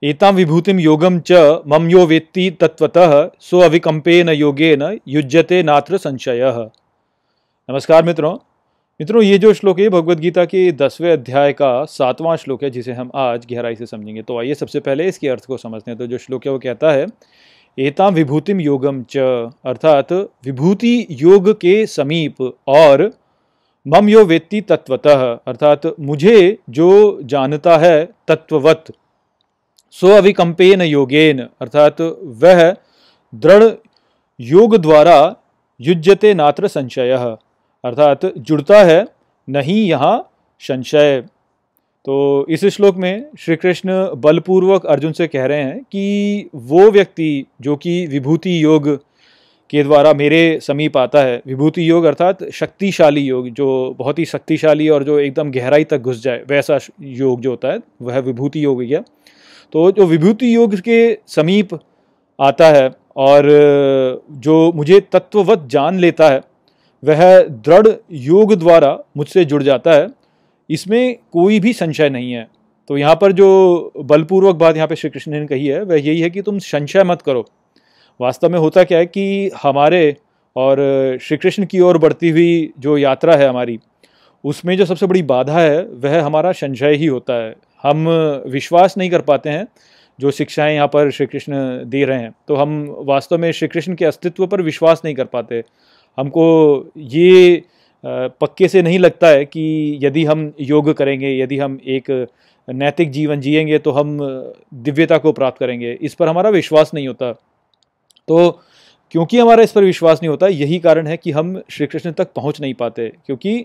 एतां विभूतिं योगम च मम यो वेत्ति तत्वतः सो अविकम्पेन योगेन युज्यते नात्र संशयः। नमस्कार मित्रों। ये जो श्लोक है भगवद गीता के 10वें अध्याय का 7वां श्लोक है, जिसे हम आज गहराई से समझेंगे। तो आइए सबसे पहले इसके अर्थ को समझते हैं। तो जो श्लोक है वो कहता है एतां विभूतिम योगम च, अर्थात विभूति योग के समीप, और मम यो वेत्ति तत्वतः, अर्थात मुझे जो जानता है तत्ववत, सो अविकम्पेन योगेन, अर्थात वह दृढ़ योग द्वारा युज्यते नात्र संशयः, अर्थात जुड़ता है नहीं यहाँ संशय। तो इस श्लोक में श्री कृष्ण बलपूर्वक अर्जुन से कह रहे हैं कि वो व्यक्ति जो कि विभूति योग के द्वारा मेरे समीप आता है, विभूति योग अर्थात शक्तिशाली योग, जो बहुत ही शक्तिशाली और जो एकदम गहराई तक घुस जाए, वैसा योग जो होता है वह विभूति योग है। तो जो विभूति योग के समीप आता है और जो मुझे तत्ववत जान लेता है, वह दृढ़ योग द्वारा मुझसे जुड़ जाता है, इसमें कोई भी संशय नहीं है। तो यहाँ पर जो बलपूर्वक बात यहाँ पे श्री कृष्ण ने कही है वह यही है कि तुम संशय मत करो। वास्तव में होता क्या है कि हमारे और श्री कृष्ण की ओर बढ़ती हुई जो यात्रा है हमारी, उसमें जो सबसे बड़ी बाधा है वह हमारा संशय ही होता है। हम विश्वास नहीं कर पाते हैं जो शिक्षाएं यहाँ पर श्री कृष्ण दे रहे हैं। तो हम वास्तव में श्री कृष्ण के अस्तित्व पर विश्वास नहीं कर पाते। हमको ये पक्के से नहीं लगता है कि यदि हम योग करेंगे, यदि हम एक नैतिक जीवन जिएंगे तो हम दिव्यता को प्राप्त करेंगे। इस पर हमारा विश्वास नहीं होता। तो क्योंकि हमारा इस पर विश्वास नहीं होता, यही कारण है कि हम श्री कृष्ण तक पहुँच नहीं पाते, क्योंकि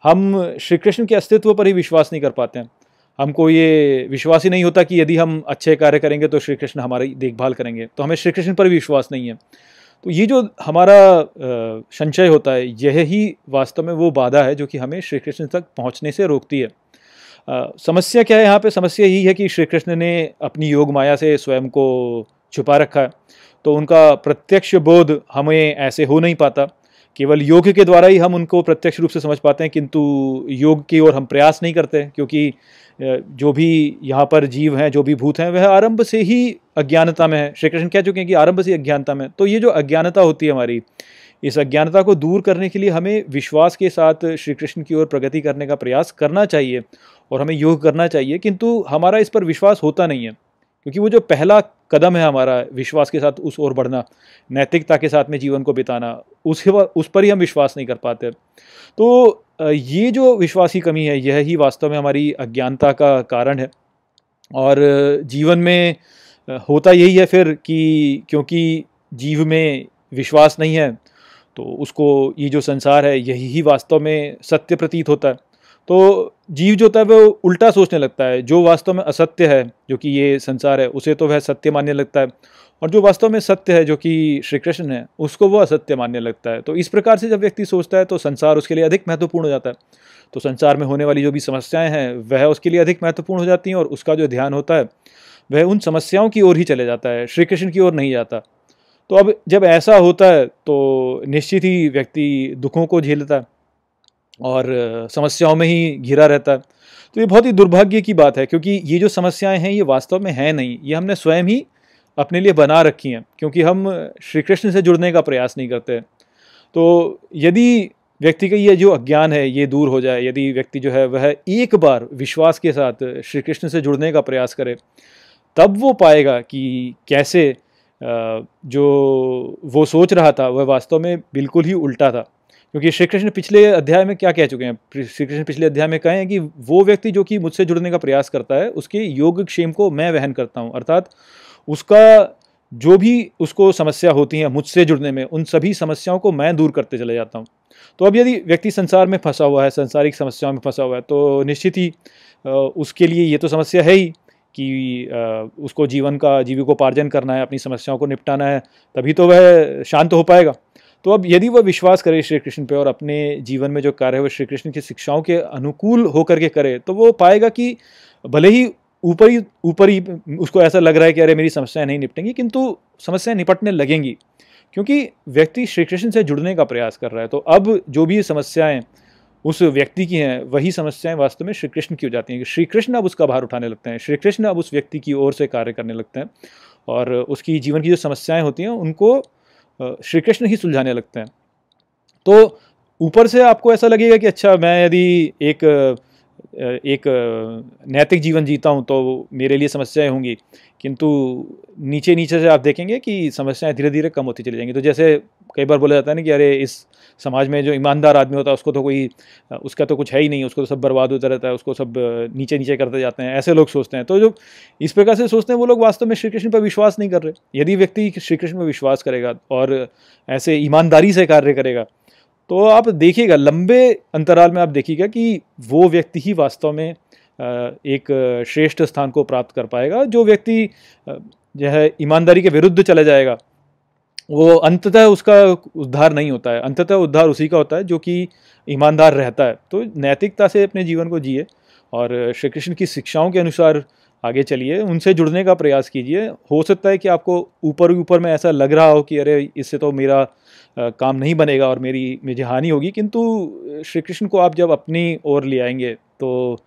हम श्री कृष्ण के अस्तित्व पर ही विश्वास नहीं कर पाते हैं। हमको ये विश्वास ही नहीं होता कि यदि हम अच्छे कार्य करेंगे तो श्री कृष्ण हमारी देखभाल करेंगे। तो हमें श्री कृष्ण पर भी विश्वास नहीं है। तो ये जो हमारा संशय होता है, यह ही वास्तव में वो बाधा है जो कि हमें श्री कृष्ण तक पहुंचने से रोकती है। समस्या क्या है यहाँ पे? समस्या यही है कि श्री कृष्ण ने अपनी योग माया से स्वयं को छुपा रखा है। तो उनका प्रत्यक्ष बोध हमें ऐसे हो नहीं पाता। केवल योग के द्वारा ही हम उनको प्रत्यक्ष रूप से समझ पाते हैं, किंतु योग की ओर हम प्रयास नहीं करते, क्योंकि जो भी यहाँ पर जीव हैं, जो भी भूत हैं, वह आरंभ से ही अज्ञानता में है। श्री कृष्ण कह चुके हैं कि आरंभ से अज्ञानता में। तो ये जो अज्ञानता होती है हमारी, इस अज्ञानता को दूर करने के लिए हमें विश्वास के साथ श्री कृष्ण की ओर प्रगति करने का प्रयास करना चाहिए और हमें योग करना चाहिए। किंतु हमारा इस पर विश्वास होता नहीं है, क्योंकि वो जो पहला कदम है हमारा विश्वास के साथ उस ओर बढ़ना, नैतिकता के साथ में जीवन को बिताना, उस पर ही हम विश्वास नहीं कर पाते। तो ये जो विश्वास की कमी है, यह ही वास्तव में हमारी अज्ञानता का कारण है। और जीवन में होता यही है फिर कि क्योंकि जीव में विश्वास नहीं है, तो उसको ये जो संसार है यही ही वास्तव में सत्य प्रतीत होता है। तो जीव जो होता है वो उल्टा सोचने लगता है। जो वास्तव में असत्य है, जो कि ये संसार है, उसे तो वह सत्य मानने लगता है, और जो वास्तव में सत्य है, जो कि श्री कृष्ण है, उसको वो असत्य मानने लगता है। तो इस प्रकार से जब व्यक्ति सोचता है तो संसार उसके लिए अधिक महत्वपूर्ण हो जाता है। तो संसार में होने वाली जो भी समस्याएं हैं वह उसके लिए अधिक महत्वपूर्ण हो जाती हैं, और उसका जो ध्यान होता है वह उन समस्याओं की ओर ही चले जाता है, श्री कृष्ण की ओर नहीं जाता। तो अब जब ऐसा होता है तो निश्चित ही व्यक्ति दुखों को झेलता है और समस्याओं में ही घिरा रहता है। तो ये बहुत ही दुर्भाग्य की बात है, क्योंकि ये जो समस्याएं हैं ये वास्तव में हैं नहीं, ये हमने स्वयं ही अपने लिए बना रखी हैं, क्योंकि हम श्री कृष्ण से जुड़ने का प्रयास नहीं करते। तो यदि व्यक्ति का ये जो अज्ञान है ये दूर हो जाए, यदि व्यक्ति जो है वह एक बार विश्वास के साथ श्री कृष्ण से जुड़ने का प्रयास करे, तब वो पाएगा कि कैसे जो वो सोच रहा था वह वास्तव में बिल्कुल ही उल्टा था। क्योंकि श्री कृष्ण पिछले अध्याय में क्या कह चुके हैं? श्री कृष्ण पिछले अध्याय में कहे हैं कि वो व्यक्ति जो कि मुझसे जुड़ने का प्रयास करता है, उसके योगक्षेम को मैं वहन करता हूँ। अर्थात उसका जो भी उसको समस्या होती है मुझसे जुड़ने में, उन सभी समस्याओं को मैं दूर करते चले जाता हूँ। तो अब यदि व्यक्ति संसार में फंसा हुआ है, सांसारिक समस्याओं में फंसा हुआ है, तो निश्चित ही उसके लिए ये तो समस्या है ही कि उसको जीविकोपार्जन करना है, अपनी समस्याओं को निपटाना है, तभी तो वह शांत हो पाएगा। तो अब यदि वह विश्वास करे श्री कृष्ण पे और अपने जीवन में जो कार्य है वह श्री कृष्ण की शिक्षाओं के अनुकूल होकर के करे, तो वो पाएगा कि भले ही ऊपर ही उसको ऐसा लग रहा है कि अरे मेरी समस्याएं नहीं निपटेंगी, किंतु समस्याएं निपटने लगेंगी, क्योंकि व्यक्ति श्री कृष्ण से जुड़ने का प्रयास कर रहा है। तो अब जो भी समस्याएं उस व्यक्ति की हैं, वही समस्याएं वास्तव में श्री कृष्ण की हो जाती हैं कि श्री कृष्ण अब उसका भार उठाने लगते हैं, श्री कृष्ण अब उस व्यक्ति की ओर से कार्य करने लगते हैं और उसकी जीवन की जो समस्याएं होती हैं उनको श्री कृष्ण ही सुलझाने लगते हैं। तो ऊपर से आपको ऐसा लगेगा कि अच्छा, मैं यदि एक नैतिक जीवन जीता हूँ तो मेरे लिए समस्याएं होंगी, किंतु नीचे नीचे से आप देखेंगे कि समस्याएं धीरे धीरे कम होती चली जाएंगी। तो जैसे कई बार बोला जाता है ना कि अरे इस समाज में जो ईमानदार आदमी होता है उसको तो उसका तो कुछ है ही नहीं, उसको तो सब बर्बाद होता रहता है, उसको सब नीचे नीचे करते जाते हैं, ऐसे लोग सोचते हैं। तो जो इस प्रकार से सोचते हैं वो लोग वास्तव में श्री कृष्ण पर विश्वास नहीं कर रहे। यदि व्यक्ति श्री कृष्ण पर विश्वास करेगा और ऐसे ईमानदारी से कार्य करेगा तो आप देखिएगा, लंबे अंतराल में आप देखिएगा कि वो व्यक्ति ही वास्तव में एक श्रेष्ठ स्थान को प्राप्त कर पाएगा। जो व्यक्ति जो है ईमानदारी के विरुद्ध चला जाएगा वो अंततः उसका उद्धार नहीं होता है, अंततः उद्धार उसी का होता है जो कि ईमानदार रहता है। तो नैतिकता से अपने जीवन को जिए और श्री कृष्ण की शिक्षाओं के अनुसार आगे चलिए, उनसे जुड़ने का प्रयास कीजिए। हो सकता है कि आपको ऊपर ऊपर में ऐसा लग रहा हो कि अरे इससे तो मेरा काम नहीं बनेगा और मुझे हानि होगी, किंतु श्री कृष्ण को आप जब अपनी ओर ले आएंगे तो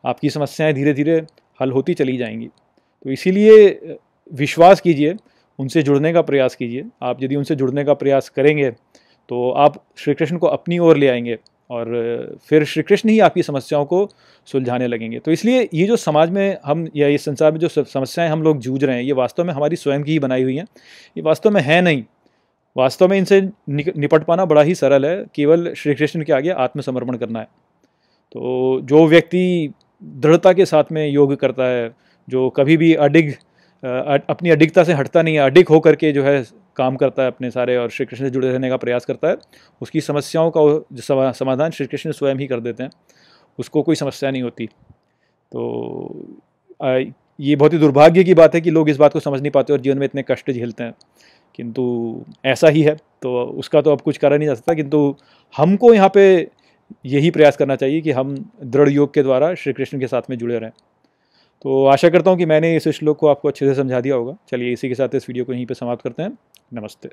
आपकी समस्याएं धीरे धीरे हल होती चली जाएंगी। तो इसीलिए विश्वास कीजिए, उनसे जुड़ने का प्रयास कीजिए। आप यदि उनसे जुड़ने का प्रयास करेंगे तो आप श्री कृष्ण को अपनी ओर ले आएंगे और फिर श्री कृष्ण ही आपकी समस्याओं को सुलझाने लगेंगे। तो इसलिए ये जो समाज में हम या इस संसार में जो समस्याएं हम लोग जूझ रहे हैं ये वास्तव में हमारी स्वयं की ही बनाई हुई हैं, ये वास्तव में है नहीं। वास्तव में इनसे निपट पाना बड़ा ही सरल है, केवल श्री कृष्ण के आगे आत्मसमर्पण करना है। तो जो व्यक्ति दृढ़ता के साथ में योग करता है, जो कभी भी अपनी अडिगता से हटता नहीं है, अडिग होकर के जो है काम करता है अपने सारे और श्री कृष्ण से जुड़े रहने का प्रयास करता है, उसकी समस्याओं का समाधान श्री कृष्ण स्वयं ही कर देते हैं, उसको कोई समस्या नहीं होती। तो ये बहुत ही दुर्भाग्य की बात है कि लोग इस बात को समझ नहीं पाते और जीवन में इतने कष्ट झेलते हैं, किंतु ऐसा ही है। तो उसका तो अब कुछ करा नहीं जा सकता, किंतु हमको यहाँ पे यही प्रयास करना चाहिए कि हम दृढ़ योग के द्वारा श्री कृष्ण के साथ में जुड़े रहें। तो आशा करता हूँ कि मैंने इस श्लोक को आपको अच्छे से समझा दिया होगा। चलिए इसी के साथ इस वीडियो को यहीं पे समाप्त करते हैं। नमस्ते।